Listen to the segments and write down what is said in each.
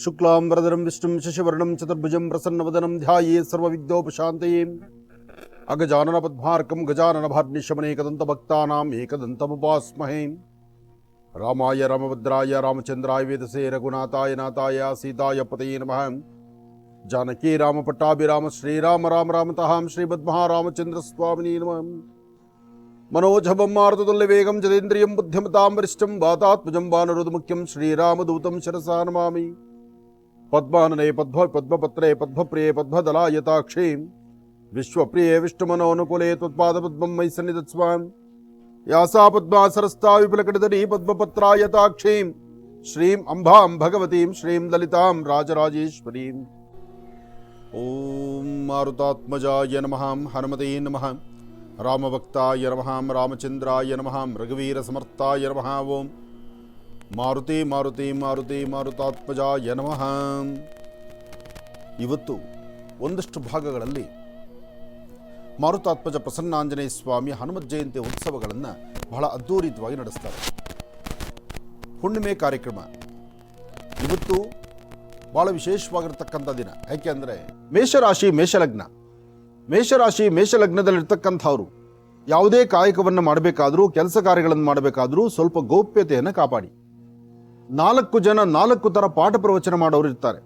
ಶುಕ್ಲಾಂಬರಧರಂ ವಿಷ್ಣುಂ ಶಶಿವರ್ಣಂ ಚತುರ್ಭುಜಂ ಪ್ರಸನ್ನವದನಂ ಧ್ಯಾಯೇ ಸರ್ವವಿಘ್ನೋಪಶಾಂತಯೇ ಅಗಜಾನನ ಪದ್ಮಾರ್ಕಂ ಗಜಾನನ ಭಾರ್ನಿಶಮನೇಕದಂತಭಕ್ತಾನಾಂ ಏಕದಂತಮುಪಾಸ್ಮಹೇ ರಾಮಾಯ ರಾಮಭದ್ರಾಯ ರಾಮಚಂದ್ರಾಯ ವೇದಸೇ ರಘುನಾಥಾಯ ನಾಥಾಯ ಸೀತಾಯ ಪತಯೇ ನಮಃ ಜಾನಕಿ ರಾಮ ಪಟ್ಟಾಭಿರಾಮ ಶ್ರೀರಾಮ ರಾಮ ರಾಮತಃ ಶ್ರೀಮದ್ಮಹಾರಾಮಚಂದ್ರ ಸ್ವಾಮಿನೇ ನಮಃ मनोजभं मारुततुल्यवेगं जतेन्द्रियं बुद्धिमतां वरिष्ठं वातात्मजं वानरोधमुख्यं श्रीरामदूतं शिरसा नमामि पद्मानने पद्मपत्रे पद्मप्रिये पद्मदलायताक्षे विश्वप्रिये विष्णुमनोनुकूले त्वत्पादपद्मं मयि सन्निधत्स्व यासा पद्मासरस्ता विपुलकटितटी पद्मपत्रायताक्षीं श्रीं अम्बां भगवतीं श्रीं ललितां राजराजेश्वरीं ॐ मारुतात्मजाय नमः हनुमते नमः रामभक्ताय नमः रामचंद्राय नमः रघुवीर समर्थाय नमः ओಂ ಮಾರುತಿ ಮಾರುತಿ ಮಾರುತಿ ಮಾರುತಾತ್ಮಜಾಯ ನಮಃ. ಇವತ್ತು ಒಂದಷ್ಟು ಭಾಗಗಳಲ್ಲಿ ಮಾರುತಾತ್ಮಜ ಪ್ರಸನ್ನಾಂಜನೇಯ ಸ್ವಾಮಿ ಹನುಮತ್ ಜಯಂತಿ ಉತ್ಸವಗಳನ್ನು ಬಹಳ ಅದ್ಧೂರಿತವಾಗಿ ನಡೆಸ್ತಾರೆ. ಹುಣ್ಣಿಮೆ ಕಾರ್ಯಕ್ರಮ ಇವತ್ತು ಬಹಳ ವಿಶೇಷವಾಗಿರ್ತಕ್ಕಂಥ ದಿನ. ಯಾಕೆ ಅಂದರೆ ಮೇಷರಾಶಿ ಮೇಷಲಗ್ನದಲ್ಲಿರ್ತಕ್ಕಂಥವ್ರು ಯಾವುದೇ ಕಾಯಕವನ್ನು ಮಾಡಬೇಕಾದ್ರೂ ಕೆಲಸ ಕಾರ್ಯಗಳನ್ನು ಮಾಡಬೇಕಾದ್ರೂ ಸ್ವಲ್ಪ ಗೌಪ್ಯತೆಯನ್ನು ಕಾಪಾಡಿ. 4 ಜನ 4 ಥರ ಪಾಠ ಪ್ರವಚನ ಮಾಡೋರು ಇರ್ತಾರೆ.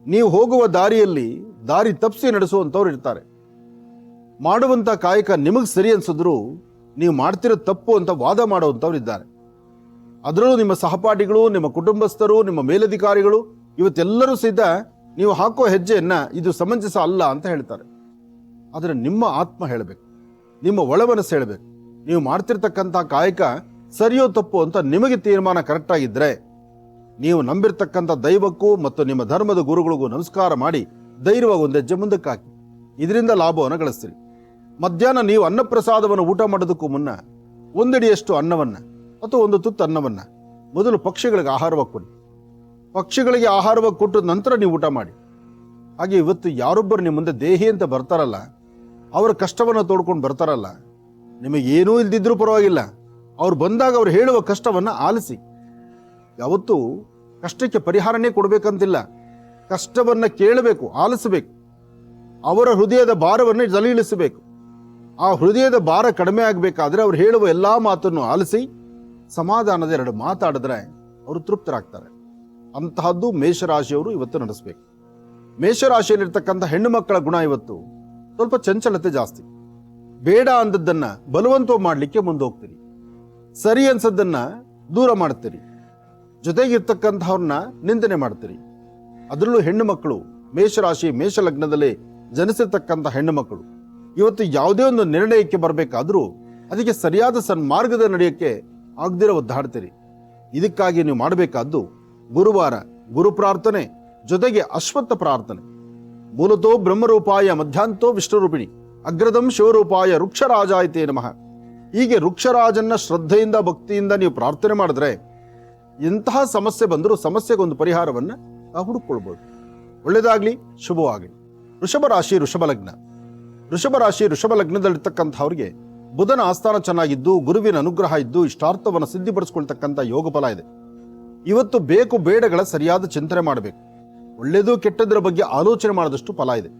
ನೀವು ಹೋಗುವ ದಾರಿಯಲ್ಲಿ ದಾರಿ ತಪ್ಪಿಸಿ ನಡೆಸುವಂಥವ್ರು ಇರ್ತಾರೆ. ಮಾಡುವಂಥ ಕಾಯಕ ನಿಮಗೆ ಸರಿ ಅನ್ಸಿದ್ರು ನೀವು ಮಾಡ್ತಿರೋ ತಪ್ಪು ಅಂತ ವಾದ ಮಾಡುವಂಥವ್ರು ಇದ್ದಾರೆ. ಅದರಲ್ಲೂ ನಿಮ್ಮ ಸಹಪಾಠಿಗಳು, ನಿಮ್ಮ ಕುಟುಂಬಸ್ಥರು, ನಿಮ್ಮ ಮೇಲಧಿಕಾರಿಗಳು ಇವತ್ತೆಲ್ಲರೂ ಸಹಿತ ನೀವು ಹಾಕೋ ಹೆಜ್ಜೆಯನ್ನು ಇದು ಸಮಂಜಸ ಅಲ್ಲ ಅಂತ ಹೇಳ್ತಾರೆ. ಆದರೆ ನಿಮ್ಮ ಆತ್ಮ ಹೇಳಬೇಕು, ನಿಮ್ಮ ಒಳಮನಸ್ಸು ಹೇಳಬೇಕು, ನೀವು ಮಾಡ್ತಿರ್ತಕ್ಕಂಥ ಕಾಯಕ ಸರಿಯೋ ತಪ್ಪು ಅಂತ ನಿಮಗೆ ತೀರ್ಮಾನ ಕರೆಕ್ಟಾಗಿದ್ದರೆ ನೀವು ನಂಬಿರ್ತಕ್ಕಂಥ ದೈವಕ್ಕೂ ಮತ್ತು ನಿಮ್ಮ ಧರ್ಮದ ಗುರುಗಳಿಗೂ ನಮಸ್ಕಾರ ಮಾಡಿ ಧೈರ್ಯವಾಗಿ ಒಂದು ಹೆಜ್ಜೆ ಮುಂದಕ್ಕೆ ಹಾಕಿ. ಇದರಿಂದ ಲಾಭವನ್ನು ಗಳಿಸ್ತೀರಿ. ಮಧ್ಯಾಹ್ನ ನೀವು ಅನ್ನಪ್ರಸಾದವನ್ನು ಊಟ ಮಾಡೋದಕ್ಕೂ ಮುನ್ನ ಒಂದಡಿಯಷ್ಟು ಅನ್ನವನ್ನು ಅಥವಾ ಒಂದು ತುತ್ತು ಅನ್ನವನ್ನು ಮೊದಲು ಪಕ್ಷಿಗಳಿಗೆ ಆಹಾರವಾಗಿ ಕೊಡಿ. ಪಕ್ಷಿಗಳಿಗೆ ಆಹಾರವಾಗಿ ಕೊಟ್ಟ ನಂತರ ನೀವು ಊಟ ಮಾಡಿ. ಹಾಗೆ ಇವತ್ತು ಯಾರೊಬ್ಬರು ನಿಮ್ಮ ಮುಂದೆ ದೇಹಿ ಅಂತ ಬರ್ತಾರಲ್ಲ, ಅವರ ಕಷ್ಟವನ್ನು ತೋಡ್ಕೊಂಡು ಬರ್ತಾರಲ್ಲ, ನಿಮಗೇನೂ ಇಲ್ದಿದ್ರೂ ಪರವಾಗಿಲ್ಲ, ಅವ್ರು ಬಂದಾಗ ಅವ್ರು ಹೇಳುವ ಕಷ್ಟವನ್ನು ಆಲಿಸಿ. ಯಾವತ್ತೂ ಕಷ್ಟಕ್ಕೆ ಪರಿಹಾರನೇ ಕೊಡಬೇಕಂತಿಲ್ಲ, ಕಷ್ಟವನ್ನು ಕೇಳಬೇಕು, ಆಲಿಸಬೇಕು. ಅವರ ಹೃದಯದ ಭಾರವನ್ನು ಜಲೀಳಿಸಬೇಕು. ಆ ಹೃದಯದ ಭಾರ ಕಡಿಮೆ ಆಗಬೇಕಾದ್ರೆ ಅವ್ರು ಹೇಳುವ ಎಲ್ಲ ಮಾತನ್ನು ಆಲಿಸಿ ಸಮಾಧಾನದ 2 ಮಾತಾಡಿದ್ರೆ ಅವರು ತೃಪ್ತರಾಗ್ತಾರೆ. ಅಂತಹದ್ದು ಮೇಷರಾಶಿಯವರು ಇವತ್ತು ನಡೆಸಬೇಕು. ಮೇಷರಾಶಿಯಲ್ಲಿರ್ತಕ್ಕಂಥ ಹೆಣ್ಣು ಮಕ್ಕಳ ಗುಣ ಇವತ್ತು ಸ್ವಲ್ಪ ಚಂಚಲತೆ ಜಾಸ್ತಿ. ಬೇಡ ಅಂದದ್ದನ್ನ ಬಲವಂತ ಮಾಡಲಿಕ್ಕೆ ಮುಂದೋಗ್ತೀರಿ, ಸರಿ ಅನ್ಸದ್ದನ್ನ ದೂರ ಮಾಡ್ತೀರಿ, ಜೊತೆಗಿರ್ತಕ್ಕಂಥವ್ರನ್ನ ನಿಂದನೆ ಮಾಡ್ತೀರಿ. ಅದರಲ್ಲೂ ಹೆಣ್ಣು ಮಕ್ಕಳು, ಮೇಷರಾಶಿ ಮೇಷಲಗ್ನದಲ್ಲಿ ಜನಿಸಿರ್ತಕ್ಕಂಥ ಹೆಣ್ಣು ಮಕ್ಕಳು ಇವತ್ತು ಯಾವುದೇ ಒಂದು ನಿರ್ಣಯಕ್ಕೆ ಬರಬೇಕಾದ್ರೂ ಅದಕ್ಕೆ ಸರಿಯಾದ ಸನ್ಮಾರ್ಗದ ನಡೆಯಕ್ಕೆ ಆಗದಿರೋ ಒದ್ದಾಡ್ತೀರಿ. ಇದಕ್ಕಾಗಿ ನೀವು ಮಾಡಬೇಕಾದ್ದು ಗುರುವಾರ ಗುರು ಪ್ರಾರ್ಥನೆ ಜೊತೆಗೆ ಅಶ್ವತ್ಥ ಪ್ರಾರ್ಥನೆ. ಮೂಲತೋ ಬ್ರಹ್ಮರೂಪಾಯ ಮಧ್ಯಾಂತೋ ವಿಷ್ಣುರೂಪಿಣಿ ಅಗ್ರದಂ ಶಿವರೂಪಾಯ ವೃಕ್ಷರಾಜಾಯತೇ ನಮಃ. ಹೀಗೆ ವೃಕ್ಷರಾಜನ್ನ ಶ್ರದ್ಧೆಯಿಂದ ಭಕ್ತಿಯಿಂದ ನೀವು ಪ್ರಾರ್ಥನೆ ಮಾಡಿದ್ರೆ ಎಂತಹ ಸಮಸ್ಯೆ ಬಂದರೂ ಸಮಸ್ಯೆಗೊಂದು ಪರಿಹಾರವನ್ನು ಹುಡುಕೊಳ್ಬೋದು. ಒಳ್ಳೆಯದಾಗಲಿ, ಶುಭವಾಗಲಿ. ವೃಷಭ ಲಗ್ನದಲ್ಲಿರ್ತಕ್ಕಂಥವ್ರಿಗೆ ಬುಧನ ಆಸ್ಥಾನ ಚೆನ್ನಾಗಿದ್ದು ಗುರುವಿನ ಅನುಗ್ರಹ ಇದ್ದು ಇಷ್ಟಾರ್ಥವನ್ನು ಸಿದ್ಧಿಪಡಿಸ್ಕೊಳ್ತಕ್ಕಂಥ ಯೋಗ ಫಲ ಇದೆ. ಇವತ್ತು ಬೇಕು ಬೇಡಗಳ ಸರಿಯಾದ ಚಿಂತನೆ ಮಾಡಬೇಕು. ಒಳ್ಳೆಯದು ಕೆಟ್ಟದರ ಬಗ್ಗೆ ಆಲೋಚನೆ ಮಾಡಿದಷ್ಟು ಫಲ ಇದೆ.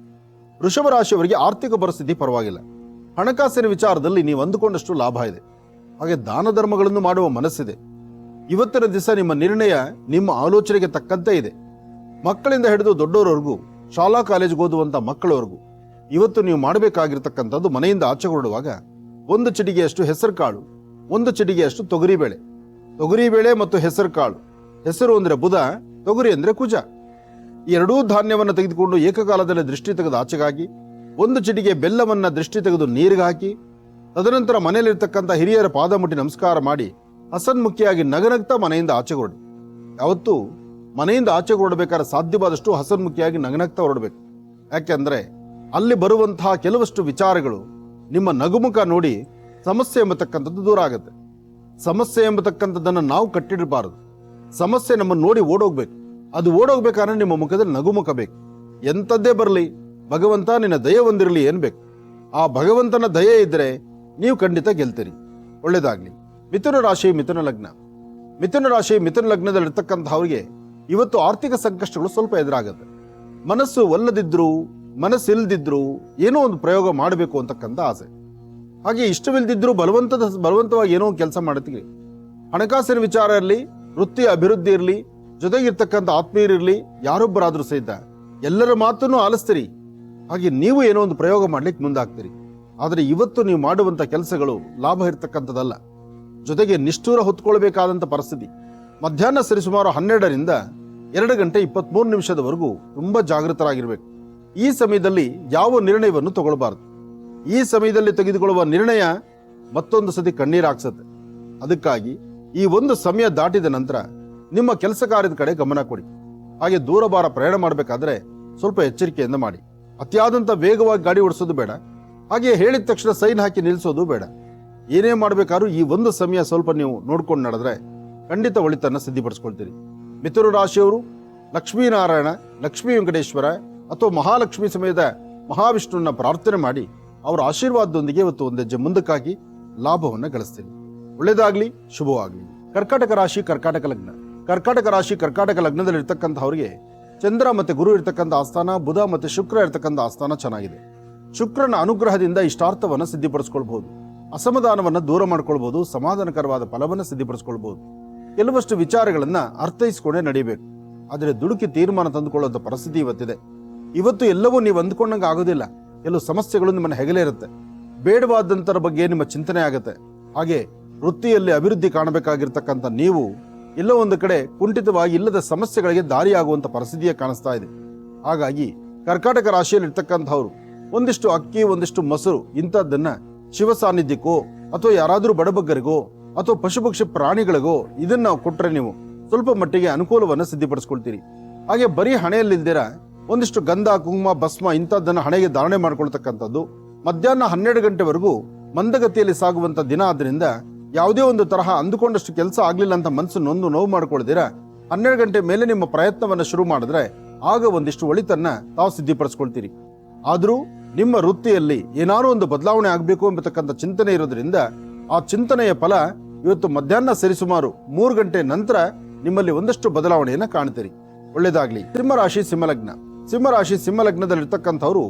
ವೃಷಭ ರಾಶಿಯವರಿಗೆ ಆರ್ಥಿಕ ಪರಿಸ್ಥಿತಿ ಪರವಾಗಿಲ್ಲ. ಹಣಕಾಸಿನ ವಿಚಾರದಲ್ಲಿ ನೀವು ಅಂದುಕೊಂಡಷ್ಟು ಲಾಭ ಇದೆ. ಹಾಗೆ ದಾನ ಧರ್ಮಗಳನ್ನು ಮಾಡುವ ಮನಸ್ಸಿದೆ. ಇವತ್ತಿನ ದಿವಸ ನಿಮ್ಮ ನಿರ್ಣಯ ನಿಮ್ಮ ಆಲೋಚನೆಗೆ ತಕ್ಕಂತೆ ಇದೆ. ಮಕ್ಕಳಿಂದ ಹಿಡಿದು ದೊಡ್ಡವರವರೆಗೂ, ಶಾಲಾ ಕಾಲೇಜಿಗೆ ಓದುವಂಥ ಮಕ್ಕಳವರೆಗೂ ಇವತ್ತು ನೀವು ಮಾಡಬೇಕಾಗಿರ್ತಕ್ಕಂಥದ್ದು ಮನೆಯಿಂದ ಆಚೆ ಹೊರಡುವಾಗ 1 ಚಿಟಿಗೆಯಷ್ಟು ಹೆಸರು ಕಾಳು, 1 ಚಿಟಿಗೆಯಷ್ಟು ತೊಗರಿಬೇಳೆ ಮತ್ತು ಹೆಸರು ಕಾಳು. ಹೆಸರು ಅಂದರೆ ಬುಧ, ತೊಗರಿ ಅಂದರೆ ಕುಜ. ಈ 2 ಧಾನ್ಯವನ್ನು ತೆಗೆದುಕೊಂಡು ಏಕಕಾಲದಲ್ಲಿ ದೃಷ್ಟಿ ತೆಗೆದು ಆಚೆಗಾಗಿ 1 ಚಿಟಿಗೆ ಬೆಲ್ಲವನ್ನು ದೃಷ್ಟಿ ತೆಗೆದು ನೀರಿಗೆ ಹಾಕಿ, ತದನಂತರ ಮನೆಯಲ್ಲಿರ್ತಕ್ಕಂಥ ಹಿರಿಯರ ಪಾದ ಮುಟ್ಟಿ ನಮಸ್ಕಾರ ಮಾಡಿ ಹಸನ್ಮುಖಿಯಾಗಿ ನಗನಗ್ತಾ ಮನೆಯಿಂದ ಆಚೆ ಹೊರಡಿ. ಯಾವತ್ತೂ ಮನೆಯಿಂದ ಆಚೆ ಹೊರಡಬೇಕಾದ್ರೆ ಸಾಧ್ಯವಾದಷ್ಟು ಹಸನ್ಮುಖಿಯಾಗಿ ನಗನಗ್ತಾ ಹೊರಡಬೇಕು. ಯಾಕೆಂದರೆ ಅಲ್ಲಿ ಬರುವಂತಹ ಕೆಲವಷ್ಟು ವಿಚಾರಗಳು ನಿಮ್ಮ ನಗುಮುಖ ನೋಡಿ ಸಮಸ್ಯೆ ಎಂಬತಕ್ಕಂಥದ್ದು ದೂರ ಆಗುತ್ತೆ. ಸಮಸ್ಯೆ ಎಂಬತಕ್ಕಂಥದ್ದನ್ನು ನಾವು ಕಟ್ಟಿಡಬಾರದು. ಸಮಸ್ಯೆ ನಮ್ಮನ್ನು ನೋಡಿ ಓಡೋಗ್ಬೇಕು. ಅದು ಓಡೋಗ್ಬೇಕಾದ್ರೆ ನಿಮ್ಮ ಮುಖದಲ್ಲಿ ನಗುಮುಖ ಬೇಕು. ಎಂಥದ್ದೇ ಬರಲಿ, ಭಗವಂತ ನಿನ್ನ ದಯೆ ಹೊಂದಿರಲಿ ಏನ್ಬೇಕು. ಆ ಭಗವಂತನ ದಯೆ ಇದ್ದರೆ ನೀವು ಖಂಡಿತ ಗೆಲ್ತೀರಿ. ಒಳ್ಳೆಯದಾಗಲಿ. ಮಿಥುನ ರಾಶಿ ಮಿಥುನ ಲಗ್ನದಲ್ಲಿರ್ತಕ್ಕಂಥವ್ರಿಗೆ ಇವತ್ತು ಆರ್ಥಿಕ ಸಂಕಷ್ಟಗಳು ಸ್ವಲ್ಪ ಎದುರಾಗುತ್ತೆ. ಮನಸ್ಸು ಒಲ್ಲದಿದ್ರು, ಮನಸ್ಸಿಲ್ದಿದ್ರು ಏನೋ ಒಂದು ಪ್ರಯೋಗ ಮಾಡಬೇಕು ಅಂತಕ್ಕಂಥ ಆಸೆ. ಹಾಗೆ ಇಷ್ಟವಿಲ್ದಿದ್ರು ಬಲವಂತವಾಗಿ ಏನೋ ಒಂದು ಕೆಲಸ ಮಾಡುತ್ತೀರಿ. ಹಣಕಾಸಿನ ವಿಚಾರ ಇರಲಿ, ವೃತ್ತಿ ಅಭಿವೃದ್ಧಿ ಇರಲಿ, ಜೊತೆಗಿರ್ತಕ್ಕಂಥ ಆತ್ಮೀಯರಿರಲಿ, ಯಾರೊಬ್ಬರಾದ್ರೂ ಸಹಿತ ಎಲ್ಲರ ಮಾತನ್ನು ಆಲಿಸ್ತೀರಿ. ಹಾಗೆ ನೀವು ಏನೋ ಒಂದು ಪ್ರಯೋಗ ಮಾಡ್ಲಿಕ್ಕೆ ಮುಂದಾಗ್ತೀರಿ. ಆದರೆ ಇವತ್ತು ನೀವು ಮಾಡುವಂತ ಕೆಲಸಗಳು ಲಾಭ ಇರ್ತಕ್ಕಂಥದ್ದಲ್ಲ. ಜೊತೆಗೆ ನಿಷ್ಠೂರ ಹೊತ್ಕೊಳ್ಬೇಕಾದಂಥ ಪರಿಸ್ಥಿತಿ. ಮಧ್ಯಾಹ್ನ ಸರಿಸುಮಾರು 12ರಿಂದ 2:23 ತುಂಬಾ ಜಾಗೃತರಾಗಿರ್ಬೇಕು. ಈ ಸಮಯದಲ್ಲಿ ಯಾವ ನಿರ್ಣಯವನ್ನು ತಗೊಳ್ಬಾರದು. ಈ ಸಮಯದಲ್ಲಿ ತೆಗೆದುಕೊಳ್ಳುವ ನಿರ್ಣಯ ಮತ್ತೊಂದು ಸತಿ ಕಣ್ಣೀರಾಗ್ಸತ್ತೆ. ಅದಕ್ಕಾಗಿ ಈ ಒಂದು ಸಮಯ ದಾಟಿದ ನಂತರ ನಿಮ್ಮ ಕೆಲಸ ಕಾರ್ಯದ ಕಡೆ ಗಮನ ಕೊಡಿ. ಹಾಗೆ ದೂರಭಾರ ಪ್ರಯಾಣ ಮಾಡಬೇಕಾದ್ರೆ ಸ್ವಲ್ಪ ಎಚ್ಚರಿಕೆಯಿಂದ ಮಾಡಿ. ಅತಿಯಾದಂಥ ವೇಗವಾಗಿ ಗಾಡಿ ಓಡಿಸೋದು ಬೇಡ. ಹಾಗೆ ಹೇಳಿದ ತಕ್ಷಣ ಸೈನ್ ಹಾಕಿ ನಿಲ್ಲಿಸೋದು ಬೇಡ. ಏನೇ ಮಾಡಬೇಕಾದ್ರೂ ಈ ಒಂದು ಸಮಯ ಸ್ವಲ್ಪ ನೀವು ನೋಡ್ಕೊಂಡು ನಡೆದ್ರೆ ಖಂಡಿತ ಒಳಿತನ್ನ ಸಿದ್ಧಿಪಡಿಸ್ಕೊಳ್ತೀರಿ. ಮಿಥುನ ರಾಶಿಯವರು ಲಕ್ಷ್ಮೀನಾರಾಯಣ, ಲಕ್ಷ್ಮೀ ವೆಂಕಟೇಶ್ವರ ಅಥವಾ ಮಹಾಲಕ್ಷ್ಮಿ ಸಮೇತ ಮಹಾವಿಷ್ಣುವನ್ನ ಪ್ರಾರ್ಥನೆ ಮಾಡಿ ಅವರ ಆಶೀರ್ವಾದದೊಂದಿಗೆ ಇವತ್ತು ಒಂದು ಹೆಜ್ಜೆ ಮುಂದಕ್ಕಾಗಿ ಲಾಭವನ್ನು ಗಳಿಸ್ತೀರಿ. ಒಳ್ಳೇದಾಗ್ಲಿ, ಶುಭವಾಗ್ಲಿ. ಕರ್ಕಾಟಕ ರಾಶಿ, ಕರ್ಕಾಟಕ ಲಗ್ನ. ಕರ್ಕಾಟಕ ರಾಶಿ, ಕರ್ಕಾಟಕ ಲಗ್ನದಲ್ಲಿ ಇರ್ತಕ್ಕಂಥವ್ರಿಗೆ ಚಂದ್ರ ಮತ್ತೆ ಗುರು ಇರ್ತಕ್ಕಂಥ ಆಸ್ಥಾನ, ಬುಧ ಮತ್ತೆ ಶುಕ್ರ ಇರ್ತಕ್ಕಂಥ ಆಸ್ಥಾನ ಚೆನ್ನಾಗಿದೆ. ಶುಕ್ರನ ಅನುಗ್ರಹದಿಂದ ಇಷ್ಟಾರ್ಥವನ್ನು ಸಿದ್ಧಿಪಡಿಸ್ಕೊಳ್ಬಹುದು. ಅಸಮಾಧಾನವನ್ನು ದೂರ ಮಾಡ್ಕೊಳ್ಬಹುದು. ಸಮಾಧಾನಕರವಾದ ಫಲವನ್ನು ಸಿದ್ಧಿಪಡಿಸ್ಕೊಳ್ಬಹುದು. ಕೆಲವಷ್ಟು ವಿಚಾರಗಳನ್ನ ಅರ್ಥೈಸಿಕೊಂಡೇ ನಡೀಬೇಕು. ಆದರೆ ದುಡುಕಿ ತೀರ್ಮಾನ ತಂದುಕೊಳ್ಳುವಂಥ ಪರಿಸ್ಥಿತಿ ಇವತ್ತಿದೆ. ಇವತ್ತು ಎಲ್ಲವೂ ನೀವು ಅಂದ್ಕೊಂಡಂಗೆ ಆಗೋದಿಲ್ಲ. ಕೆಲವು ಸಮಸ್ಯೆಗಳು ನಿಮ್ಮನ್ನ ಹೆಗಲೇ ಇರುತ್ತೆ. ಬೇಡವಾದಂತರ ಬಗ್ಗೆ ನಿಮ್ಮ ಚಿಂತನೆ ಆಗುತ್ತೆ. ಹಾಗೆ ವೃತ್ತಿಯಲ್ಲಿ ಅಭಿವೃದ್ಧಿ ಕಾಣಬೇಕಾಗಿರ್ತಕ್ಕಂಥ ನೀವು ಎಲ್ಲೋ ಒಂದು ಕಡೆ ಕುಂಠಿತವಾಗಿ ಇಲ್ಲದ ಸಮಸ್ಯೆಗಳಿಗೆ ದಾರಿಯಾಗುವಂತ ಪರಿಸ್ಥಿತಿಯೇ ಕಾಣಿಸ್ತಾ ಇದೆ. ಹಾಗಾಗಿ ಕರ್ಕಾಟಕ ರಾಶಿಯಲ್ಲಿ ಇರ್ತಕ್ಕಂಥವ್ರು ಒಂದಿಷ್ಟು ಅಕ್ಕಿ, ಒಂದಿಷ್ಟು ಮೊಸರು ಇಂಥದ್ದನ್ನ ಶಿವ ಸಾನ್ನಿಧ್ಯಕ್ಕೋ ಅಥವಾ ಯಾರಾದರೂ ಬಡಬಗ್ಗರಿಗೋ ಅಥವಾ ಪಶುಪಕ್ಷಿ ಪ್ರಾಣಿಗಳಿಗೋ ಇದನ್ನ ಕೊಟ್ರೆ ನೀವು ಸ್ವಲ್ಪ ಮಟ್ಟಿಗೆ ಅನುಕೂಲವನ್ನು ಸಿದ್ಧಿಪಡಿಸ್ಕೊಳ್ತೀರಿ. ಹಾಗೆ ಬರೀ ಹಣೆಯಲ್ಲಿಲ್ದಿರ ಒಂದಿಷ್ಟು ಗಂಧ, ಕುಂಕುಮ, ಭಸ್ಮ ಇಂಥದ್ದನ್ನ ಹಣೆಗೆ ಧಾರಣೆ ಮಾಡ್ಕೊಳ್ತಕ್ಕಂಥದ್ದು. ಮಧ್ಯಾಹ್ನ 12 ಗಂಟೆವರೆಗೂ ಮಂದಗತಿಯಲ್ಲಿ ಸಾಗುವಂತ ದಿನ ಆದ್ರಿಂದ ಯಾವುದೇ ಒಂದು ತರಹ ಅಂದುಕೊಂಡಷ್ಟು ಕೆಲಸ ಆಗ್ಲಿಲ್ಲ ಅಂತ ಮನಸ್ಸು ನೋವು ಮಾಡ್ಕೊಳ್ದಿರ 12 ಗಂಟೆ ಮೇಲೆ ನಿಮ್ಮ ಪ್ರಯತ್ನವನ್ನ ಶುರು ಮಾಡಿದ್ರೆ ಆಗ ಒಂದಿಷ್ಟು ಒಳಿತನ್ನ ತಾವು ಸಿದ್ಧಿಪಡಿಸ್ಕೊಳ್ತೀರಿ. ಆದ್ರೂ ನಿಮ್ಮ ವೃತ್ತಿಯಲ್ಲಿ ಏನಾದ್ರು ಒಂದು ಬದಲಾವಣೆ ಆಗ್ಬೇಕು ಎಂಬತಕ್ಕಂಥ ಚಿಂತನೆ ಇರೋದ್ರಿಂದ ಆ ಚಿಂತನೆಯ ಫಲ ಇವತ್ತು ಮಧ್ಯಾಹ್ನ ಸರಿಸುಮಾರು 3 ಗಂಟೆ ನಂತರ ನಿಮ್ಮಲ್ಲಿ ಒಂದಷ್ಟು ಬದಲಾವಣೆಯನ್ನ ಕಾಣ್ತೀರಿ. ಒಳ್ಳೇದಾಗ್ಲಿ. ಸಿಂಹರಾಶಿ, ಸಿಂಹಲಗ್ನ. ಸಿಂಹರಾಶಿ, ಸಿಂಹಲಗ್ನದಲ್ಲಿ ಇರ್ತಕ್ಕಂಥವ್ರು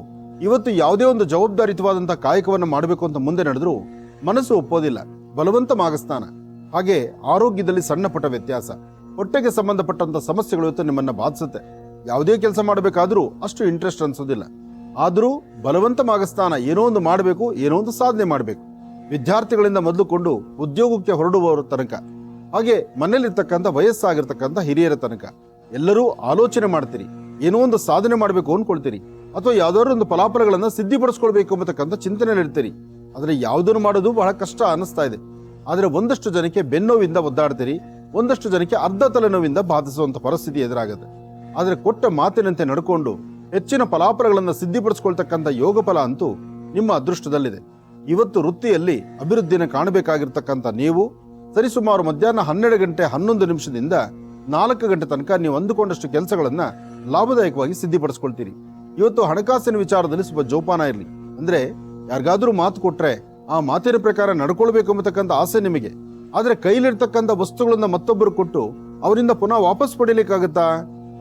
ಇವತ್ತು ಯಾವುದೇ ಒಂದು ಜವಾಬ್ದಾರಿಯುತವಾದಂತಹ ಕಾಯಕವನ್ನು ಮಾಡಬೇಕು ಅಂತ ಮುಂದೆ ನಡೆದ್ರು ಮನಸ್ಸು ಒಪ್ಪೋದಿಲ್ಲ. ಬಲವಂತ ಮಾಗಸ್ನಾನ. ಹಾಗೆ ಆರೋಗ್ಯದಲ್ಲಿ ಸಣ್ಣ ಪುಟ್ಟ ವ್ಯತ್ಯಾಸ, ಹೊಟ್ಟೆಗೆ ಸಂಬಂಧಪಟ್ಟಂತ ಸಮಸ್ಯೆಗಳು ಇವತ್ತು ನಿಮ್ಮನ್ನ ಬಾಧಿಸುತ್ತೆ. ಯಾವುದೇ ಕೆಲಸ ಮಾಡಬೇಕಾದ್ರೂ ಅಷ್ಟು ಇಂಟ್ರೆಸ್ಟ್ ಅನ್ಸೋದಿಲ್ಲ. ಆದ್ರೂ ಬಲವಂತ ಮಾಗಸ್ನಾನ. ಏನೋ ಒಂದು ಮಾಡಬೇಕು, ಏನೋ ಒಂದು ಸಾಧನೆ ಮಾಡಬೇಕು. ವಿದ್ಯಾರ್ಥಿಗಳಿಂದ ಮೊದಲುಕೊಂಡು ಉದ್ಯೋಗಕ್ಕೆ ಹೊರಡುವವರ ತನಕ, ಹಾಗೆ ಮನೇಲಿರ್ತಕ್ಕಂಥ ವಯಸ್ಸಾಗಿರ್ತಕ್ಕಂಥ ಹಿರಿಯರ ತನಕ ಎಲ್ಲರೂ ಆಲೋಚನೆ ಮಾಡ್ತೀರಿ. ಏನೋ ಒಂದು ಸಾಧನೆ ಮಾಡಬೇಕು ಅನ್ಕೊಳ್ತೀರಿ, ಅಥವಾ ಯಾವ್ದಾದ್ರು ಒಂದು ಫಲಾಫಲಗಳನ್ನ ಸಿದ್ಧಿಪಡಿಸ್ಕೊಳ್ಬೇಕು ಎಂಬತಕ್ಕಂಥ ಚಿಂತನೆ ಇರ್ತೀರಿ. ಆದ್ರೆ ಯಾವುದನ್ನು ಮಾಡೋದು ಬಹಳ ಕಷ್ಟ ಅನಿಸ್ತಾ ಇದೆ. ಆದ್ರೆ ಒಂದಷ್ಟು ಜನಕ್ಕೆ ಬೆನ್ನೋವಿಂದ ಒದ್ದಾಡ್ತೀರಿ, ಒಂದಷ್ಟು ಜನಕ್ಕೆ ಅರ್ಧ ತಲೆನೋವಿಂದ ಬಾಧಿಸುವಂತ ಪರಿಸ್ಥಿತಿ ಎದುರಾಗುತ್ತೆ. ಆದ್ರೆ ಕೊಟ್ಟ ಮಾತಿನಂತೆ ನಡ್ಕೊಂಡು ಹೆಚ್ಚಿನ ಫಲಾಫಲಗಳನ್ನ ಸಿದ್ಧಿಪಡಿಸ್ಕೊಳ್ತಕ್ಕಂಥ ಯೋಗ ಫಲ ಅಂತೂ ನಿಮ್ಮ ಅದೃಷ್ಟದಲ್ಲಿದೆ. ಇವತ್ತು ವೃತ್ತಿಯಲ್ಲಿ ಅಭಿವೃದ್ಧಿನ ಕಾಣಬೇಕಾಗಿರ್ತಕ್ಕಂಥ ನೀವು ಸರಿಸುಮಾರು ಮಧ್ಯಾಹ್ನ 12:11 4 ಗಂಟೆ ತನಕ ನೀವು ಅಂದುಕೊಂಡಷ್ಟು ಕೆಲಸಗಳನ್ನ ಲಾಭದಾಯಕವಾಗಿ ಸಿದ್ಧಿಪಡಿಸ್ಕೊಳ್ತೀರಿ. ಇವತ್ತು ಹಣಕಾಸಿನ ವಿಚಾರದಲ್ಲಿ ಸ್ವಲ್ಪ ಜೋಪಾನ ಇರಲಿ. ಅಂದ್ರೆ ಯಾರಿಗಾದ್ರೂ ಮಾತು ಕೊಟ್ರೆ ಆ ಮಾತಿನ ಪ್ರಕಾರ ನಡ್ಕೊಳ್ಬೇಕು ಎಂಬತಕ್ಕಂಥ ಆಸೆ ನಿಮಗೆ. ಆದ್ರೆ ಕೈಲಿರ್ತಕ್ಕಂಥ ವಸ್ತುಗಳನ್ನ ಮತ್ತೊಬ್ಬರು ಕೊಟ್ಟು ಅವರಿಂದ ಪುನಃ ವಾಪಸ್ ಪಡೀಲಿಕ್ಕಾಗತ್ತಾ?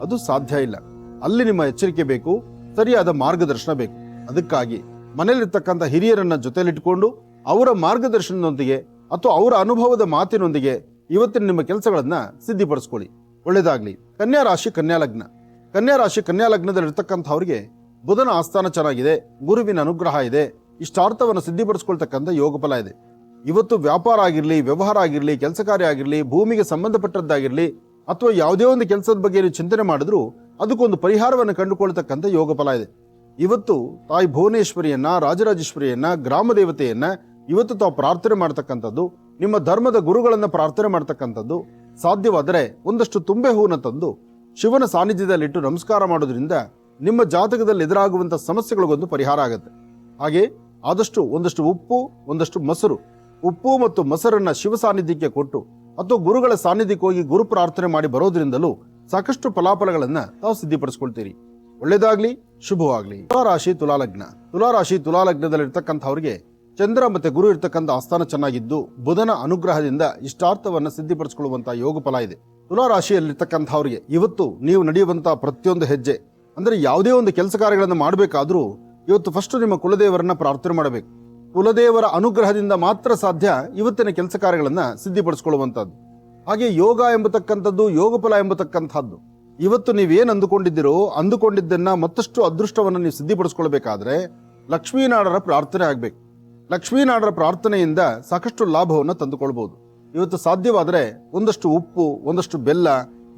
ಅದು ಸಾಧ್ಯ ಇಲ್ಲ. ಅಲ್ಲಿ ನಿಮ್ಮ ಎಚ್ಚರಿಕೆ ಬೇಕು, ಸರಿಯಾದ ಮಾರ್ಗದರ್ಶನ ಬೇಕು. ಅದಕ್ಕಾಗಿ ಮನೆಯಲ್ಲಿರ್ತಕ್ಕಂಥ ಹಿರಿಯರನ್ನ ಜೊತೆಲಿಟ್ಕೊಂಡು ಅವರ ಮಾರ್ಗದರ್ಶನದೊಂದಿಗೆ ಅಥವಾ ಅವರ ಅನುಭವದ ಮಾತಿನೊಂದಿಗೆ ಇವತ್ತಿನ ನಿಮ್ಮ ಕೆಲಸಗಳನ್ನ ಸಿದ್ಧಿಪಡಿಸ್ಕೊಳ್ಳಿ. ಒಳ್ಳೇದಾಗ್ಲಿ. ಕನ್ಯಾ ರಾಶಿ, ಕನ್ಯಾ ಲಗ್ನ. ಕನ್ಯಾ ರಾಶಿ, ಕನ್ಯಾ ಲಗ್ನದಲ್ಲಿ ಇರ್ತಕ್ಕಂಥವ್ರಿಗೆ ಬುಧನ ಆಸ್ಥಾನ ಚೆನ್ನಾಗಿದೆ, ಗುರುವಿನ ಅನುಗ್ರಹ ಇದೆ, ಇಷ್ಟಾರ್ಥವನ್ನು ಸಿದ್ಧಿಪಡಿಸ್ಕೊಳ್ತಕ್ಕಂಥ ಯೋಗ ಫಲ ಇದೆ. ಇವತ್ತು ವ್ಯಾಪಾರ ಆಗಿರ್ಲಿ, ವ್ಯವಹಾರ ಆಗಿರ್ಲಿ, ಕೆಲಸ ಕಾರ್ಯ ಆಗಿರ್ಲಿ, ಭೂಮಿಗೆ ಸಂಬಂಧಪಟ್ಟದ್ದಾಗಿರ್ಲಿ ಅಥವಾ ಯಾವುದೇ ಒಂದು ಕೆಲಸದ ಬಗ್ಗೆ ನೀವು ಚಿಂತನೆ ಮಾಡಿದ್ರು ಅದಕ್ಕೊಂದು ಪರಿಹಾರವನ್ನು ಕಂಡುಕೊಳ್ತಕ್ಕಂಥ ಯೋಗ ಫಲ ಇದೆ. ಇವತ್ತು ತಾಯಿ ಭುವನೇಶ್ವರಿಯನ್ನ, ರಾಜರಾಜೇಶ್ವರಿಯನ್ನ, ಗ್ರಾಮ ದೇವತೆಯನ್ನ ಇವತ್ತು ತಾವು ಪ್ರಾರ್ಥನೆ ಮಾಡ್ತಕ್ಕಂಥದ್ದು, ನಿಮ್ಮ ಧರ್ಮದ ಗುರುಗಳನ್ನ ಪ್ರಾರ್ಥನೆ ಮಾಡ್ತಕ್ಕಂಥದ್ದು, ಸಾಧ್ಯವಾದರೆ ಒಂದಷ್ಟು ತುಂಬೆ ಹೂವನ್ನ ತಂದು ಶಿವನ ಸಾನ್ನಿಧ್ಯದಲ್ಲಿಟ್ಟು ನಮಸ್ಕಾರ ಮಾಡೋದ್ರಿಂದ ನಿಮ್ಮ ಜಾತಕದಲ್ಲಿ ಎದುರಾಗುವಂತ ಸಮಸ್ಯೆಗಳಿಗೊಂದು ಪರಿಹಾರ ಆಗುತ್ತೆ. ಹಾಗೆ ಆದಷ್ಟು ಒಂದಷ್ಟು ಉಪ್ಪು, ಒಂದಷ್ಟು ಮೊಸರು, ಉಪ್ಪು ಮತ್ತು ಮೊಸರನ್ನ ಶಿವ ಸಾನ್ನಿಧ್ಯಕ್ಕೆ ಕೊಟ್ಟು ಅಥವಾ ಗುರುಗಳ ಸಾನ್ನಿಧ್ಯಕ್ಕೆ ಹೋಗಿ ಗುರು ಪ್ರಾರ್ಥನೆ ಮಾಡಿ ಬರೋದ್ರಿಂದಲೂ ಸಾಕಷ್ಟು ಫಲಾಫಲಗಳನ್ನ ತಾವು ಸಿದ್ಧಿಪಡಿಸ್ಕೊಳ್ತೀರಿ. ಒಳ್ಳೇದಾಗ್ಲಿ, ಶುಭವಾಗ್ಲಿ. ತುಲಾರಾಶಿ, ತುಲಾಲಗ್ನ. ತುಲಾರಾಶಿ, ತುಲಾಲಗ್ನದಲ್ಲಿರ್ತಕ್ಕಂಥವ್ರಿಗೆ ಚಂದ್ರ ಮತ್ತೆ ಗುರು ಇರ್ತಕ್ಕಂಥ ಆಸ್ಥಾನ ಚೆನ್ನಾಗಿದ್ದು ಬುಧನ ಅನುಗ್ರಹದಿಂದ ಇಷ್ಟಾರ್ಥವನ್ನ ಸಿದ್ಧಿಪಡಿಸಿಕೊಳ್ಳುವಂತಹ ಯೋಗ ಫಲ ಇದೆ. ತುಲಾರಾಶಿಯಲ್ಲಿರ್ತಕ್ಕಂಥವ್ರಿಗೆ ಇವತ್ತು ನೀವು ನಡೆಯುವಂಥ ಪ್ರತಿಯೊಂದು ಹೆಜ್ಜೆ ಅಂದರೆ ಯಾವುದೇ ಒಂದು ಕೆಲಸ ಕಾರ್ಯಗಳನ್ನು ಮಾಡಬೇಕಾದ್ರೂ ಇವತ್ತು ಫಸ್ಟ್ ನಿಮ್ಮ ಕುಲದೇವರನ್ನ ಪ್ರಾರ್ಥನೆ ಮಾಡಬೇಕು. ಕುಲದೇವರ ಅನುಗ್ರಹದಿಂದ ಮಾತ್ರ ಸಾಧ್ಯ ಇವತ್ತಿನ ಕೆಲಸ ಕಾರ್ಯಗಳನ್ನು ಸಿದ್ಧಿಪಡಿಸ್ಕೊಳ್ಳುವಂಥದ್ದು. ಹಾಗೆ ಯೋಗ ಎಂಬತಕ್ಕಂಥದ್ದು, ಯೋಗಫಲ ಎಂಬತಕ್ಕಂಥದ್ದು ಇವತ್ತು ನೀವೇನು ಅಂದುಕೊಂಡಿದ್ದನ್ನ ಮತ್ತಷ್ಟು ಅದೃಷ್ಟವನ್ನು ನೀವು ಸಿದ್ಧಿಪಡಿಸ್ಕೊಳ್ಬೇಕಾದ್ರೆ ಲಕ್ಷ್ಮೀನಾಡರ ಪ್ರಾರ್ಥನೆ ಆಗಬೇಕು. ಲಕ್ಷ್ಮೀನಾಡರ ಪ್ರಾರ್ಥನೆಯಿಂದ ಸಾಕಷ್ಟು ಲಾಭವನ್ನು ತಂದುಕೊಳ್ಬಹುದು. ಇವತ್ತು ಸಾಧ್ಯವಾದರೆ ಒಂದಷ್ಟು ಉಪ್ಪು, ಒಂದಷ್ಟು ಬೆಲ್ಲ,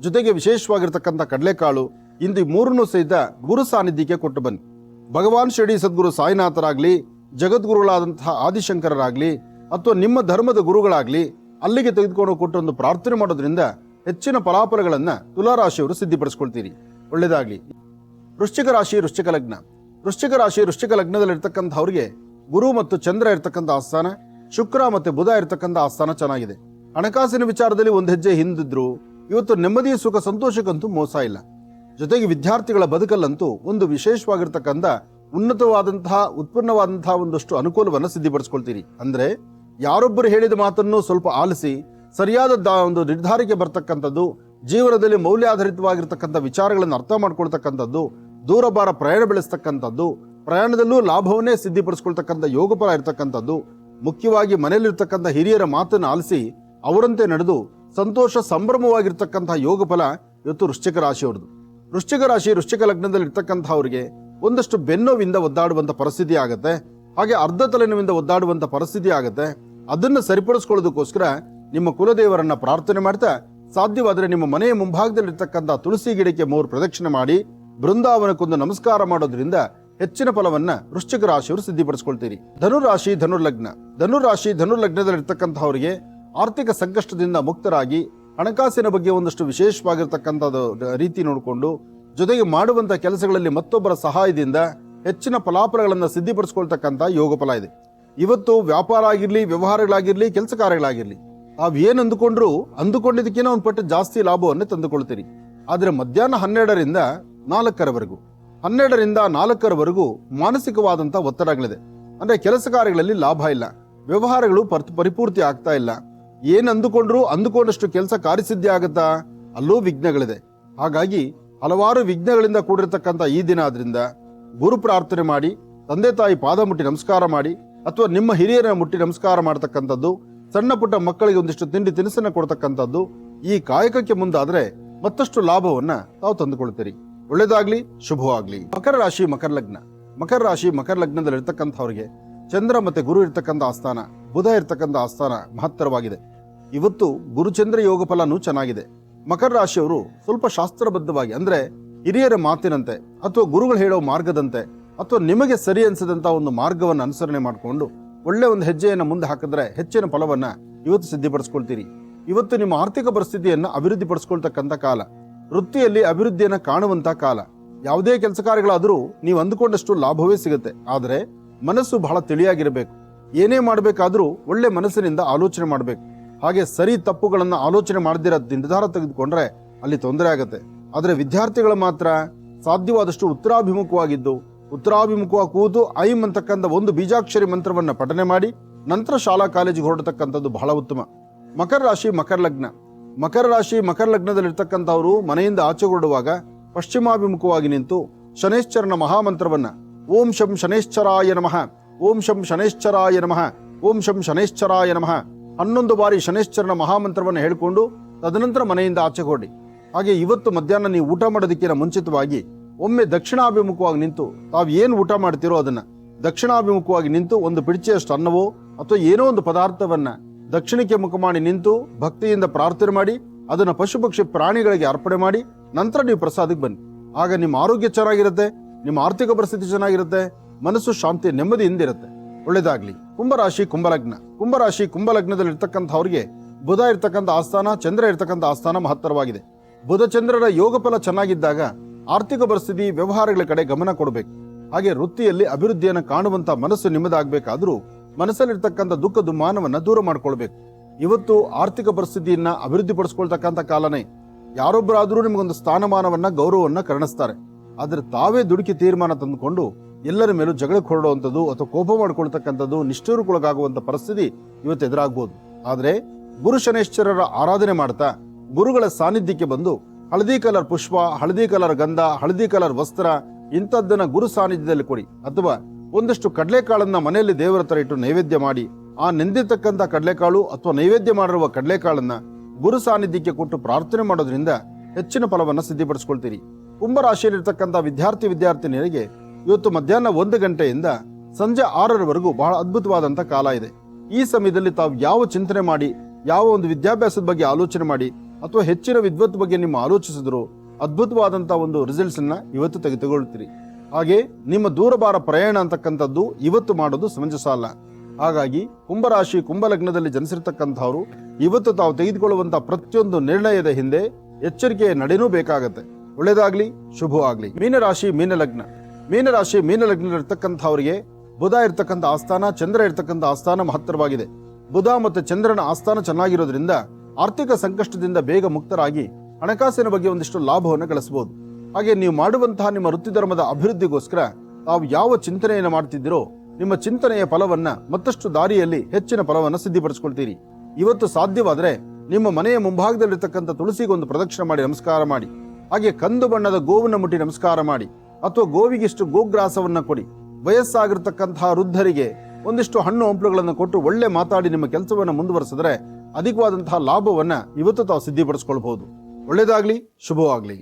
ಜೊತೆಗೆ ವಿಶೇಷವಾಗಿರ್ತಕ್ಕಂಥ ಕಡಲೆಕಾಳು, ಇಂದು ಮೂರನ್ನೂ ಸಹಿತ ಗುರು ಸಾನ್ನಿಧ್ಯಕ್ಕೆ ಕೊಟ್ಟು ಬನ್ನಿ. ಭಗವಾನ್ ಶಿರಡಿ ಸದ್ಗುರು ಸಾಯಿನಾಥರಾಗ್ಲಿ, ಜಗದ್ಗುರುಗಳಾದಂತಹ ಆದಿಶಂಕರರಾಗ್ಲಿ, ಅಥವಾ ನಿಮ್ಮ ಧರ್ಮದ ಗುರುಗಳಾಗ್ಲಿ ಅಲ್ಲಿಗೆ ತೆಗೆದುಕೊಂಡು ಕೊಟ್ಟು ಒಂದು ಪ್ರಾರ್ಥನೆ ಮಾಡೋದ್ರಿಂದ ಹೆಚ್ಚಿನ ಫಲಾಫಲಗಳನ್ನ ತುಲಾರಾಶಿಯವರು ಸಿದ್ಧಿಪಡಿಸ್ಕೊಳ್ತೀರಿ. ಒಳ್ಳೆಯದಾಗ್ಲಿ. ವೃಶ್ಚಿಕ ರಾಶಿ, ವೃಶ್ಚಿಕ ಲಗ್ನ. ವೃಶ್ಚಿಕ ರಾಶಿ, ವೃಶ್ಚಿಕ ಲಗ್ನದಲ್ಲಿರ್ತಕ್ಕಂಥವ್ರಿಗೆ ಗುರು ಮತ್ತು ಚಂದ್ರ ಇರ್ತಕ್ಕಂಥ ಆಸ್ಥಾನ, ಶುಕ್ರ ಮತ್ತು ಬುಧ ಇರ್ತಕ್ಕಂಥ ಆಸ್ಥಾನ ಚೆನ್ನಾಗಿದೆ. ಹಣಕಾಸಿನ ವಿಚಾರದಲ್ಲಿ ಒಂದು ಹೆಜ್ಜೆ ಹಿಂದಿದ್ರು ಇವತ್ತು ನೆಮ್ಮದಿ, ಸುಖ, ಸಂತೋಷಕ್ಕಂತೂ ಮೋಸ ಇಲ್ಲ. ಜೊತೆಗೆ ವಿದ್ಯಾರ್ಥಿಗಳ ಬದುಕಲ್ಲಂತೂ ಒಂದು ವಿಶೇಷವಾಗಿರ್ತಕ್ಕಂಥ ಉನ್ನತವಾದಂತಹ, ಉತ್ಪನ್ನವಾದಂತಹ ಒಂದಷ್ಟು ಅನುಕೂಲವನ್ನು ಸಿದ್ಧಿಪಡಿಸ್ಕೊಳ್ತೀರಿ. ಅಂದ್ರೆ ಯಾರೊಬ್ಬರು ಹೇಳಿದ ಮಾತನ್ನು ಸ್ವಲ್ಪ ಆಲಿಸಿ ಸರಿಯಾದ ಒಂದು ನಿರ್ಧಾರಕ್ಕೆ ಬರ್ತಕ್ಕಂಥದ್ದು, ಜೀವನದಲ್ಲಿ ಮೌಲ್ಯಾಧಾರಿತವಾಗಿರ್ತಕ್ಕಂಥ ವಿಚಾರಗಳನ್ನು ಅರ್ಥ ಮಾಡ್ಕೊಳ್ತಕ್ಕಂಥದ್ದು, ದೂರಭಾರ ಪ್ರಯಾಣ ಬೆಳೆಸ್ತಕ್ಕಂಥದ್ದು, ಪ್ರಯಾಣದಲ್ಲೂ ಲಾಭವನ್ನೇ ಸಿದ್ಧಿಪಡಿಸ್ಕೊಳ್ತಕ್ಕಂಥ ಯೋಗಫಲ ಇರ್ತಕ್ಕಂಥದ್ದು, ಮುಖ್ಯವಾಗಿ ಮನೆಯಲ್ಲಿರ್ತಕ್ಕಂಥ ಹಿರಿಯರ ಮಾತನ್ನು ಆಲಿಸಿ ಅವರಂತೆ ನಡೆದು ಸಂತೋಷ ಸಂಭ್ರಮವಾಗಿರ್ತಕ್ಕಂಥ ಯೋಗಫಲ ಇವತ್ತು ವೃಶ್ಚಿಕ ರಾಶಿಯವ್ರದ್ದು. ವೃಶ್ಚಿಕ ರಾಶಿ, ವೃಶ್ಚಿಕ ಲಗ್ನದಲ್ಲಿ ಇರ್ತಕ್ಕಂಥವ್ರಿಗೆ ಒಂದಷ್ಟು ಬೆನ್ನೋವಿಂದ ಒದ್ದಾಡುವಂಥ ಪರಿಸ್ಥಿತಿ ಆಗುತ್ತೆ. ಹಾಗೆ ಅರ್ಧ ತಲೆನೋವಿಂದ ಒದ್ದಾಡುವಂಥ ಪರಿಸ್ಥಿತಿ ಆಗುತ್ತೆ. ಅದನ್ನು ಸರಿಪಡಿಸ್ಕೊಳ್ಳೋದಕ್ಕೋಸ್ಕರ ನಿಮ್ಮ ಕುಲದೇವರನ್ನ ಪ್ರಾರ್ಥನೆ ಮಾಡ್ತಾ ಸಾಧ್ಯವಾದರೆ ನಿಮ್ಮ ಮನೆಯ ಮುಂಭಾಗದಲ್ಲಿರ್ತಕ್ಕಂಥ ತುಳಸಿ ಗಿಡಕ್ಕೆ 3 ಪ್ರದಕ್ಷಿಣೆ ಮಾಡಿ ಬೃಂದಾವನಕ್ಕೊಂದು ನಮಸ್ಕಾರ ಮಾಡೋದ್ರಿಂದ ಹೆಚ್ಚಿನ ಫಲವನ್ನ ವೃಶ್ಚಿಕ ರಾಶಿಯವರು ಸಿದ್ಧಿಪಡಿಸ್ಕೊಳ್ತೀರಿ. ಧನುರಾಶಿ, ಧನುರ್ಲಗ್ನ. ಧನುರಾಶಿ, ಧನುರ್ಲಗ್ನದಲ್ಲಿರ್ತಕ್ಕಂಥವರಿಗೆ ಆರ್ಥಿಕ ಸಂಕಷ್ಟದಿಂದ ಮುಕ್ತರಾಗಿ ಹಣಕಾಸಿನ ಬಗ್ಗೆ ಒಂದಷ್ಟು ವಿಶೇಷವಾಗಿರ್ತಕ್ಕಂಥದ್ದು ರೀತಿ ನೋಡಿಕೊಂಡು, ಜೊತೆಗೆ ಮಾಡುವಂಥ ಕೆಲಸಗಳಲ್ಲಿ ಮತ್ತೊಬ್ಬರ ಸಹಾಯದಿಂದ ಹೆಚ್ಚಿನ ಫಲಾಫಲಗಳನ್ನು ಸಿದ್ಧಿಪಡಿಸ್ಕೊಳ್ತಕ್ಕಂಥ ಯೋಗ ಫಲ ಇದೆ. ಇವತ್ತು ವ್ಯಾಪಾರ ಆಗಿರ್ಲಿ, ವ್ಯವಹಾರಗಳಾಗಿರ್ಲಿ, ಕೆಲಸ ಕಾರ್ಯಗಳಾಗಿರ್ಲಿ, ತಾವೇನು ಅಂದುಕೊಂಡಿದ್ದಕ್ಕಿಂತ ಒಂದು ಪಟ್ಟು ಜಾಸ್ತಿ ಲಾಭವನ್ನು ತಂದುಕೊಳ್ತೀರಿ. ಆದರೆ ಮಧ್ಯಾಹ್ನ 12ರಿಂದ 4ರವರೆಗೂ 12ರಿಂದ 4ರವರೆಗೂ ಮಾನಸಿಕವಾದಂಥ ಒತ್ತಡಗಳಿದೆ. ಅಂದ್ರೆ ಕೆಲಸ ಕಾರ್ಯಗಳಲ್ಲಿ ಲಾಭ ಇಲ್ಲ, ವ್ಯವಹಾರಗಳು ಪರಿಪೂರ್ತಿ ಆಗ್ತಾ ಇಲ್ಲ. ಏನು ಅಂದುಕೊಂಡಷ್ಟು ಕೆಲಸ ಕಾರ್ಯಸಿದ್ಧಿ ಆಗುತ್ತಾ, ಅಲ್ಲೂ ವಿಘ್ನಗಳಿದೆ. ಹಾಗಾಗಿ ಹಲವಾರು ವಿಘ್ನಗಳಿಂದ ಕೂಡಿರ್ತಕ್ಕಂಥ ಈ ದಿನ ಆದ್ರಿಂದ ಗುರು ಪ್ರಾರ್ಥನೆ ಮಾಡಿ, ತಂದೆ ತಾಯಿ ಪಾದ ಮುಟ್ಟಿ ನಮಸ್ಕಾರ ಮಾಡಿ, ಅಥವಾ ನಿಮ್ಮ ಹಿರಿಯರ ಮುಟ್ಟಿ ನಮಸ್ಕಾರ ಮಾಡತಕ್ಕಂಥದ್ದು, ಸಣ್ಣ ಪುಟ್ಟ ಮಕ್ಕಳಿಗೆ ಒಂದಿಷ್ಟು ತಿಂಡಿ ತಿನಿಸನ್ನ ಕೊಡ್ತಕ್ಕಂಥದ್ದು, ಈ ಕಾಯಕಕ್ಕೆ ಮುಂದಾದ್ರೆ ಮತ್ತಷ್ಟು ಲಾಭವನ್ನ ತಾವು ತಂದುಕೊಳ್ತೀರಿ. ಒಳ್ಳೇದಾಗ್ಲಿ, ಶುಭವಾಗ್ಲಿ. ಮಕರ ರಾಶಿ, ಮಕರ ಲಗ್ನ. ಮಕರ ರಾಶಿ, ಮಕರ ಲಗ್ನದಲ್ಲಿ ಇರ್ತಕ್ಕಂಥವ್ರಿಗೆ ಚಂದ್ರ ಮತ್ತೆ ಗುರು ಇರ್ತಕ್ಕಂಥ ಆಸ್ಥಾನ, ಬುಧ ಇರ್ತಕ್ಕಂಥ ಆಸ್ಥಾನ ಮಹತ್ತರವಾಗಿದೆ. ಇವತ್ತು ಗುರುಚಂದ್ರ ಯೋಗ ಫಲನೂ ಚೆನ್ನಾಗಿದೆ. ಮಕರ ರಾಶಿಯವರು ಸ್ವಲ್ಪ ಶಾಸ್ತ್ರಬದ್ಧವಾಗಿ, ಅಂದ್ರೆ ಹಿರಿಯರ ಮಾತಿನಂತೆ ಅಥವಾ ಗುರುಗಳು ಹೇಳೋ ಮಾರ್ಗದಂತೆ ಅಥವಾ ನಿಮಗೆ ಸರಿ ಅನ್ಸದಂತ ಒಂದು ಮಾರ್ಗವನ್ನು ಅನುಸರಣೆ ಮಾಡಿಕೊಂಡು ಒಳ್ಳೆ ಒಂದು ಹೆಜ್ಜೆಯನ್ನು ಮುಂದೆ ಹಾಕಿದ್ರೆ ಹೆಚ್ಚಿನ ಫಲವನ್ನ ಇವತ್ತು ಸಿದ್ಧಿಪಡಿಸ್ಕೊಳ್ತೀರಿ. ಇವತ್ತು ನಿಮ್ಮ ಆರ್ಥಿಕ ಪರಿಸ್ಥಿತಿಯನ್ನು ಅಭಿವೃದ್ಧಿಪಡಿಸ್ಕೊಳ್ತಕ್ಕಂಥ ಕಾಲ, ವೃತ್ತಿಯಲ್ಲಿ ಅಭಿವೃದ್ಧಿಯನ್ನ ಕಾಣುವಂತ ಕಾಲ. ಯಾವುದೇ ಕೆಲಸ ಕಾರ್ಯಗಳಾದರೂ ನೀವು ಅಂದುಕೊಂಡಷ್ಟು ಲಾಭವೇ ಸಿಗುತ್ತೆ. ಆದರೆ ಮನಸ್ಸು ಬಹಳ ತಿಳಿಯಾಗಿರಬೇಕು. ಏನೇ ಮಾಡಬೇಕಾದ್ರೂ ಒಳ್ಳೆ ಮನಸ್ಸಿನಿಂದ ಆಲೋಚನೆ ಮಾಡಬೇಕು. ಹಾಗೆ ಸರಿ ತಪ್ಪುಗಳನ್ನ ಆಲೋಚನೆ ಮಾಡದಿರೋ ನಿರ್ಧಾರ ತೆಗೆದುಕೊಂಡ್ರೆ ಅಲ್ಲಿ ತೊಂದರೆ ಆಗುತ್ತೆ. ಆದರೆ ವಿದ್ಯಾರ್ಥಿಗಳು ಮಾತ್ರ ಸಾಧ್ಯವಾದಷ್ಟು ಉತ್ತರಾಭಿಮುಖವಾಗಿ ಕೂತು ಐಂ ಅಂತಕ್ಕಂಥ ಒಂದು ಬೀಜಾಕ್ಷರಿ ಮಂತ್ರವನ್ನ ಪಠನೆ ಮಾಡಿ ನಂತರ ಶಾಲಾ ಕಾಲೇಜಿಗೆ ಹೊರಡತಕ್ಕಂಥದ್ದು ಬಹಳ ಉತ್ತಮ. ಮಕರ ರಾಶಿ, ಮಕರ ಲಗ್ನ. ಮಕರ ರಾಶಿ, ಮಕರ ಲಗ್ನದಲ್ಲಿರ್ತಕ್ಕಂಥವರು ಮನೆಯಿಂದ ಆಚೆ ಹೊರಡುವಾಗ ಪಶ್ಚಿಮಾಭಿಮುಖವಾಗಿ ನಿಂತು ಶನೇಶ್ಚರನ ಮಹಾಮಂತ್ರವನ್ನ ಓಂ ಶಂ ಶನೇಶ್ಚರಾಯ ನಮಃ, ಓಂ ಶಂ ಶನೇಶ್ಚರಾಯ ನಮಃ, ಓಂ ಶಂ ಶನೇಶ್ಚರಾಯ ನಮಃ 11 ಬಾರಿ ಶನೇಶ್ಚರನ ಮಹಾಮಂತ್ರವನ್ನು ಹೇಳಿಕೊಂಡು ತದನಂತರ ಮನೆಯಿಂದ ಆಚೆ ಹೊರಡಿ. ಹಾಗೆ ಇವತ್ತು ಮಧ್ಯಾಹ್ನ ನೀವು ಊಟ ಮಾಡೋದಕ್ಕಿಂತ ಮುಂಚಿತವಾಗಿ ಒಮ್ಮೆ ದಕ್ಷಿಣಾಭಿಮುಖವಾಗಿ ನಿಂತು ತಾವು ಏನು ಊಟ ಮಾಡ್ತೀರೋ ಅದನ್ನ ದಕ್ಷಿಣಾಭಿಮುಖವಾಗಿ ನಿಂತು ಒಂದು ಪಿಡಿಚೆಯಷ್ಟು ಅನ್ನವೋ ಅಥವಾ ಏನೋ ಒಂದು ಪದಾರ್ಥವನ್ನ ದಕ್ಷಿಣಕ್ಕೆ ಮುಖ ಮಾಡಿ ನಿಂತು ಭಕ್ತಿಯಿಂದ ಪ್ರಾರ್ಥನೆ ಮಾಡಿ ಅದನ್ನ ಪಶು ಪಕ್ಷಿ ಪ್ರಾಣಿಗಳಿಗೆ ಅರ್ಪಣೆ ಮಾಡಿ ನಂತರ ನೀವು ಪ್ರಸಾದಕ್ಕೆ ಬನ್ನಿ. ಆಗ ನಿಮ್ಮ ಆರೋಗ್ಯ ಚೆನ್ನಾಗಿರುತ್ತೆ, ನಿಮ್ಮ ಆರ್ಥಿಕ ಪರಿಸ್ಥಿತಿ ಚೆನ್ನಾಗಿರುತ್ತೆ, ಮನಸ್ಸು ಶಾಂತಿ ನೆಮ್ಮದಿಯಿಂದ ಇರುತ್ತೆ. ಒಳ್ಳೇದಾಗ್ಲಿ. ಕುಂಭರಾಶಿ, ಕುಂಭಲಗ್ನ. ಕುಂಭರಾಶಿ, ಕುಂಭಲಗ್ನದಲ್ಲಿ ಇರ್ತಕ್ಕಂಥವ್ರಿಗೆ ಬುಧ ಇರ್ತಕ್ಕಂಥ ಆಸ್ಥಾನ, ಚಂದ್ರ ಇರ್ತಕ್ಕಂಥ ಆಸ್ಥಾನ ಮಹತ್ತರವಾಗಿದೆ. ಬುಧ ಚಂದ್ರರ ಯೋಗ ಫಲ ಚೆನ್ನಾಗಿದ್ದಾಗ ಆರ್ಥಿಕ ಪರಿಸ್ಥಿತಿ, ವ್ಯವಹಾರಗಳ ಕಡೆ ಗಮನ ಕೊಡಬೇಕು. ಹಾಗೆ ವೃತ್ತಿಯಲ್ಲಿ ಅಭಿವೃದ್ಧಿಯನ್ನು ಕಾಣುವಂತ ಮನಸ್ಸು ನಿಮ್ಮದಾಗಬೇಕಾದ್ರೂ ಮನಸ್ಸಲ್ಲಿರ್ತಕ್ಕಂಥ ದುಃಖ ದುಮ್ಮಾನವನ್ನ ದೂರ ಮಾಡ್ಕೊಳ್ಬೇಕು. ಇವತ್ತು ಆರ್ಥಿಕ ಪರಿಸ್ಥಿತಿಯನ್ನ ಅಭಿವೃದ್ಧಿಪಡಿಸ್ಕೊಳ್ತಕ್ಕಂಥ ಕಾಲನೇ. ಯಾರೊಬ್ಬರಾದ್ರೂ ನಿಮಗೊಂದು ಸ್ಥಾನಮಾನವನ್ನ, ಗೌರವವನ್ನ ಕರುಣಿಸ್ತಾರೆ. ಆದ್ರೆ ತಾವೇ ದುಡುಕಿ ತೀರ್ಮಾನ ತಂದುಕೊಂಡು ಎಲ್ಲರ ಮೇಲೂ ಜಗಳಕ್ಕೆ ಹೊರಡುವಂಥದ್ದು ಅಥವಾ ಕೋಪ ಮಾಡಿಕೊಳ್ತಕ್ಕಂಥದ್ದು, ನಿಷ್ಠೂರಕ್ಕೊಳಗಾಗುವಂತ ಪರಿಸ್ಥಿತಿ ಇವತ್ತು ಎದುರಾಗಬಹುದು. ಆದ್ರೆ ಗುರು ಶನೇಶ್ವರರ ಆರಾಧನೆ ಮಾಡ್ತಾ ಗುರುಗಳ ಸಾನ್ನಿಧ್ಯಕ್ಕೆ ಬಂದು ಹಳದಿ ಕಲರ್ ಪುಷ್ಪ, ಹಳದಿ ಕಲರ್ ಗಂಧ, ಹಳದಿ ಕಲರ್ ವಸ್ತ್ರ ಇಂಥದ್ದನ್ನ ಗುರು ಸಾನ್ನಿಧ್ಯದಲ್ಲಿ ಕೊಡಿ. ಅಥವಾ ಒಂದಷ್ಟು ಕಡಲೆಕಾಳನ್ನ ಮನೆಯಲ್ಲಿ ದೇವರ ಹತ್ರ ಇಟ್ಟು ನೈವೇದ್ಯ ಮಾಡಿ ಆ ನೆಂದಿರ್ತಕ್ಕಂಥ ಕಡಲೆಕಾಳು ಅಥವಾ ನೈವೇದ್ಯ ಮಾಡಿರುವ ಕಡಲೆಕಾಳನ್ನ ಗುರು ಸಾನ್ನಿಧ್ಯಕ್ಕೆ ಕೊಟ್ಟು ಪ್ರಾರ್ಥನೆ ಮಾಡೋದ್ರಿಂದ ಹೆಚ್ಚಿನ ಫಲವನ್ನ ಸಿದ್ಧಿಪಡಿಸ್ಕೊಳ್ತೀರಿ. ಕುಂಭರಾಶಿಯಲ್ಲಿರ್ತಕ್ಕಂಥ ವಿದ್ಯಾರ್ಥಿನಿಯರಿಗೆ ಇವತ್ತು ಮಧ್ಯಾಹ್ನ 1 ಗಂಟೆಯಿಂದ ಸಂಜೆ 6ರವರೆಗೂ ಬಹಳ ಅದ್ಭುತವಾದಂಥ ಕಾಲ ಇದೆ. ಈ ಸಮಯದಲ್ಲಿ ತಾವು ಯಾವ ಚಿಂತನೆ ಮಾಡಿ, ಯಾವ ಒಂದು ವಿದ್ಯಾಭ್ಯಾಸದ ಬಗ್ಗೆ ಆಲೋಚನೆ ಮಾಡಿ ಅಥವಾ ಹೆಚ್ಚಿನ ವಿದ್ವತ್ ಬಗ್ಗೆ ನಿಮ್ಮ ಆಲೋಚಿಸಿದ್ರು ಅದ್ಭುತವಾದಂತಹ ಒಂದು ರಿಸಲ್ಟ್ಸ್ ಅನ್ನ ಇವತ್ತು ತೆಗೆದುಕೊಳ್ತೀರಿ. ಹಾಗೆ ನಿಮ್ಮ ದೂರಭಾರ ಪ್ರಯಾಣ ಅಂತಕ್ಕಂಥದ್ದು ಇವತ್ತು ಮಾಡೋದು ಸಮಂಜಸ ಅಲ್ಲ. ಹಾಗಾಗಿ ಕುಂಭರಾಶಿ ಕುಂಭಲಗ್ನದಲ್ಲಿ ಜನಿಸಿರ್ತಕ್ಕಂಥವ್ರು ಇವತ್ತು ತಾವು ತೆಗೆದುಕೊಳ್ಳುವಂತಹ ಪ್ರತಿಯೊಂದು ನಿರ್ಣಯದ ಹಿಂದೆ ಎಚ್ಚರಿಕೆಯ ನಡೆನೂ ಬೇಕಾಗತ್ತೆ. ಒಳ್ಳೇದಾಗ್ಲಿ, ಶುಭವಾಗ್ಲಿ. ಮೀನರಾಶಿ ಮೀನಲಗ್ನದಲ್ಲಿರ್ತಕ್ಕಂಥವರಿಗೆ ಬುಧ ಇರ್ತಕ್ಕಂಥ ಆಸ್ಥಾನ, ಚಂದ್ರ ಇರ್ತಕ್ಕಂಥ ಆಸ್ಥಾನ ಮಹತ್ತರವಾಗಿದೆ. ಬುಧ ಮತ್ತು ಚಂದ್ರನ ಆಸ್ಥಾನ ಚೆನ್ನಾಗಿರೋದ್ರಿಂದ ಆರ್ಥಿಕ ಸಂಕಷ್ಟದಿಂದ ಬೇಗ ಮುಕ್ತರಾಗಿ ಹಣಕಾಸಿನ ಬಗ್ಗೆ ಒಂದಿಷ್ಟು ಲಾಭವನ್ನು ಗಳಿಸಬಹುದು. ಹಾಗೆ ನೀವು ಮಾಡುವಂತಹ ನಿಮ್ಮ ವೃತ್ತಿ ಧರ್ಮದ ಅಭಿವೃದ್ಧಿಗೋಸ್ಕರ ತಾವು ಯಾವ ಚಿಂತನೆಯನ್ನು ಮಾಡ್ತಿದ್ದೀರೋ ನಿಮ್ಮ ಚಿಂತನೆಯ ಫಲವನ್ನ ಮತ್ತಷ್ಟು ದಾರಿಯಲ್ಲಿ ಹೆಚ್ಚಿನ ಫಲವನ್ನ ಸಿದ್ಧಿಪಡಿಸಿಕೊಳ್ತೀರಿ. ಇವತ್ತು ಸಾಧ್ಯವಾದರೆ ನಿಮ್ಮ ಮನೆಯ ಮುಂಭಾಗದಲ್ಲಿರ್ತಕ್ಕಂಥ ತುಳಸಿಗೊಂದು ಪ್ರದಕ್ಷಿಣೆ ಮಾಡಿ ನಮಸ್ಕಾರ ಮಾಡಿ. ಹಾಗೆ ಕಂದು ಬಣ್ಣದ ಗೋವನ್ನು ಮುಟ್ಟಿ ನಮಸ್ಕಾರ ಮಾಡಿ ಅಥವಾ ಗೋವಿಗಿಷ್ಟು ಗೋಗ್ರಾಸವನ್ನ ಕೊಡಿ. ವಯಸ್ಸಾಗಿರ್ತಕ್ಕಂತಹ ವೃದ್ಧರಿಗೆ ಒಂದಿಷ್ಟು ಹಣ್ಣು ಹಂಪಲುಗಳನ್ನು ಕೊಟ್ಟು ಒಳ್ಳೆ ಮಾತಾಡಿ ನಿಮ್ಮ ಕೆಲಸವನ್ನು ಮುಂದುವರೆಸಿದ್ರೆ ಅಧಿಕವಾದಂತಹ ಲಾಭವನ್ನ ಇವತ್ತು ತಾವು ಸಿದ್ಧಿಪಡಿಸಿಕೊಳ್ಳಬಹುದು. ಒಳ್ಳೆಯದಾಗ್ಲಿ, ಶುಭವಾಗ್ಲಿ.